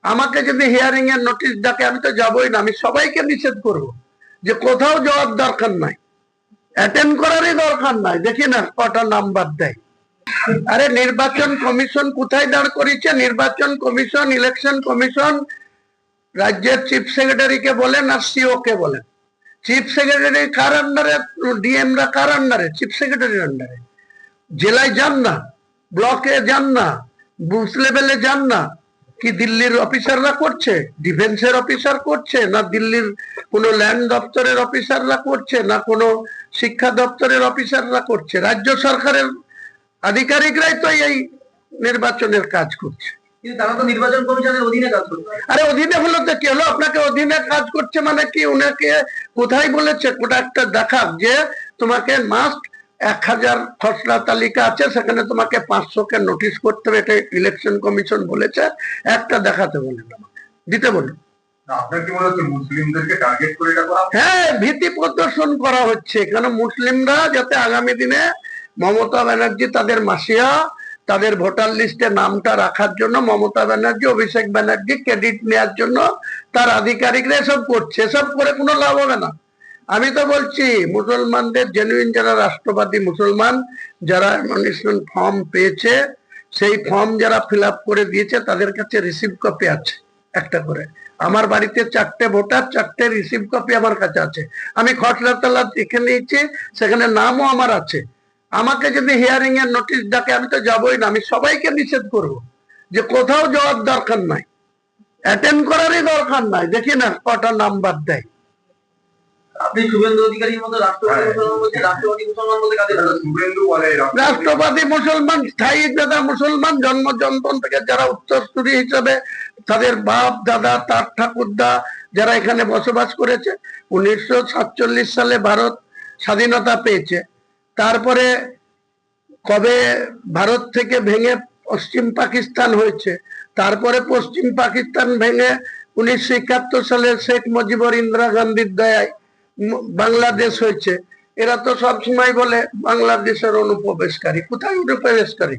আমাকে যদি হিয়ারিং এর নোটিশ ডাকে আমি তো যাবই না, আমি সবাইকে নিষেধ করব যে কোথাও যাওয়ার দরকার নাই, অ্যাটেন্ড করারই দরকার নাই। দেখি না কটা নাম্বার দেয়। আরে নির্বাচন কমিশন কোথায় দাঁড় করিয়েছে? নির্বাচন কমিশন, ইলেকশন কমিশন রাজ্যের চিফ সেক্রেটারিকে বলেন আর সিও কে বলেন। চিফ সেক্রেটারি কার আন্ডারে? ডিএম রা কার আন্ডারে? চিফ সেক্রেটারির আন্ডারে। জেলায় যান না, ব্লকে যান না, বুথ লেভেলে যান না। কি দিল্লির অফিসাররা করছে? ডিফেন্সের অফিসার করছে, না দিল্লির কোনো ল্যান্ড দপ্তরের অফিসাররা করছে, না কোনো শিক্ষা দপ্তরের অফিসাররা করছে? রাজ্য সরকারের আধিকারিকরাই তো এই নির্বাচনের কাজ করছে। তারা তো নির্বাচন কমিশনের অধীনে কাজ করছে। আরে অধীনে হলো তো কি হলো? আপনাকে অধীনে কাজ করছে মানে কি? উনাকে কোথায় বলেছে? কোটা একটা দেখাক যে তোমাকে মাস্ট 1000 খসড়া তালিকা আছে, সেখানে তোমাকে 500-কে নোটিশ করতে হবে, এটা ইলেকশন কমিশন বলেছে। একটা দেখাতে বলেন, আমাকে দিতে বলুন। হ্যাঁ, ভীতি প্রদর্শন করা হচ্ছে। কেন? মুসলিমরা যাতে আগামী দিনে মমতা ব্যানার্জি তাদের মাসিয়া, তাদের ভোটার লিস্টে নামটা রাখার জন্য মমতা ব্যানার্জি, অভিষেক ব্যানার্জি ক্রেডিট নেওয়ার জন্য তার আধিকারিকরা এসব করছে। এসব করে কোনো লাভ হবে না। আমি তো বলছি মুসলমানদের জেনুইন যারা রাষ্ট্রবাদী মুসলমান, যারা নমিনেশন ফর্ম পেয়েছে, সেই ফর্ম যারা ফিল আপ করে দিয়েছে তাদের কাছে রিসিভ কপি আছে একটা করে। আমার বাড়িতে 4টে ভোটার, 4টে রিসিভ কপি আমার কাছে আছে। আমি খসড়া তালা দেখে নিয়েছি, সেখানে নামও আমার আছে। আমাকে যদি হিয়ারিং এর নোটিশ ডাকে আমি তো যাবই না, আমি সবাইকে নিষেধ করব যে কোথাও যাওয়ার দরকার নাই, অ্যাটেন্ড করারই দরকার নাই। দেখি না কটা নাম্বার দেয়। আপনি শুভেন্দু অধিকারীর মতো রাষ্ট্রবাদী মুসলমান বলছেন, রাষ্ট্রবাদী মুসলমান বলতে কাদের? রাষ্ট্রবাদী মুসলমান, স্থায়ী যারা মুসলমান, জন্ম জন্ম থেকে যারা উত্তরসূরি হিসেবে তাদের বাপ দাদা, তার ঠাকুরদা যারা এখানে বসবাস করেছে। 1947 সালে ভারত স্বাধীনতা পেয়েছে। তারপরে কবে ভারত থেকে ভেঙে পশ্চিম পাকিস্তান হয়েছে, তারপরে পশ্চিম পাকিস্তান ভেঙে 1971 সালে শেখ মুজিবুর ইন্দিরা গান্ধীর দয়ায় বাংলাদেশ হয়েছে। এরা তো সবসময় বলে বাংলাদেশের অনুপ্রবেশকারী। কোথায় অনুপ্রবেশকারী?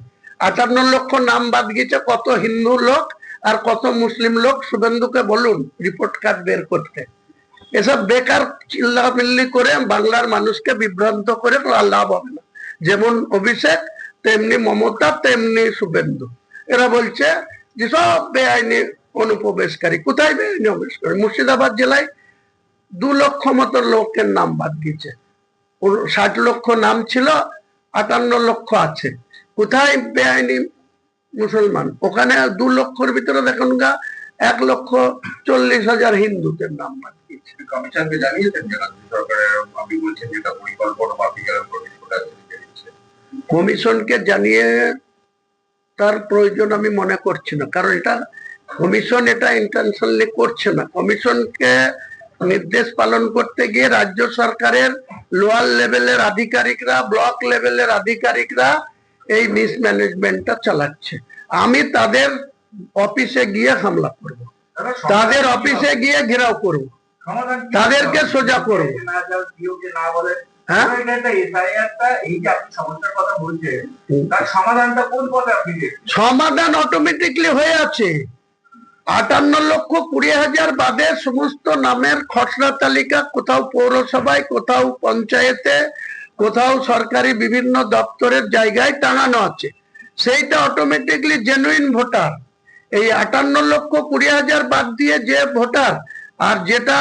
58 লক্ষ নাম বাদ গেছে। কত হিন্দু লোক আর কত মুসলিম লোক? শুভেন্দুকে বলুন রিপোর্ট কার্ড বের করতে। এসব বেকার চিল্লামিল্লি করে বাংলার মানুষকে বিভ্রান্ত করে লাভ হবে না। যেমন অভিষেক, তেমনি মমতা, তেমনি শুভেন্দু। এরা বলছে যে সব বেআইনি অনুপ্রবেশকারী। কোথায় বেআইনি অনুপ্রবেশকারী? মুর্শিদাবাদ জেলায় 2 লক্ষ মতো লোকের নাম বাদ দিয়েছে। 60 লক্ষ নাম ছিল, 58 লক্ষ আছে। কোথায় বেআইনি মুসলমান? ওখানে 2 লক্ষর ভিতরে দেখুন 1,40,000 হিন্দুদের নাম বাদ দিয়েছে। কমিশনকে জানিয়েছেন যে রাজ্য সরকারের আপনি বলছেন যেটা পরিকল্পনা বা কমিশনকে জানিয়ে তার প্রয়োজন আমি মনে করছি না, কারণ এটা কমিশন এটা ইন্টেনশনালি করছে না। কমিশনকে নির্দেশ পালন করতে গিয়ে রাজ্য সরকারের লোয়ার লেভেলের আধিকারিকরা, ব্লক লেভেলের আধিকারিকরা এই মিসম্যানেজমেন্টটা চালাচ্ছে। আমি তাদের অফিসে গিয়ে হামলা করব, তাদের অফিসে গিয়ে ঘেরাও করব, তাদেরকে সোজা করব। সমাধান অটোমেটিকলি হয়ে আছে। 58,20,000 বাদে সমস্ত নামের খসড়া তালিকা কোথাও পৌরসভায়, কোথাও পঞ্চায়েতে, কোথাও সরকারি বিভিন্ন দপ্তরের জায়গায় টাঙানো আছে। সেইটা অটোমেটিকলি জেনুইন ভোটার। এই 58,20,000 বাদ দিয়ে যে ভোটার, আর যেটা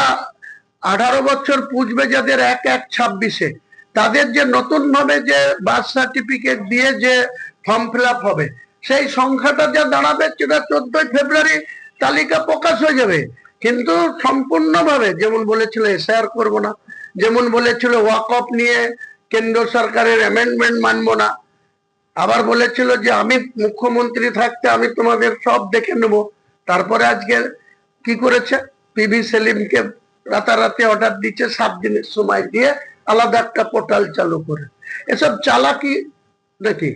18 বছর পুজবে যাদের 1/1/26-এ, তাদের যে নতুন ভাবে যে বার্থ সার্টিফিকেট দিয়ে যে ফর্ম ফিল আপ হবে, সেই সংখ্যাটা যা দাঁড়াবে সেটা 14 ফেব্রুয়ারি তালিকা প্রকাশ হয়ে যাবে। কিন্তু সম্পূর্ণভাবে যেমন বলেছিল এসআইআর করবো না, যেমন বলেছিল ওয়াকফ নিয়ে কেন্দ্র সরকারের অ্যামেন্ডমেন্ট মানবো না, আবার বলেছিল যে আমি মুখ্যমন্ত্রী থাকতে আমি তোমাদের সব দেখে নেব। তারপরে আজকে কি করেছে? পিভি সেলিমকে রাতারাতি অর্ডার দিচ্ছে 7 দিনের সময় দিয়ে আলাদা একটা পোর্টাল চালু করে। এসব চালাকি নাকি?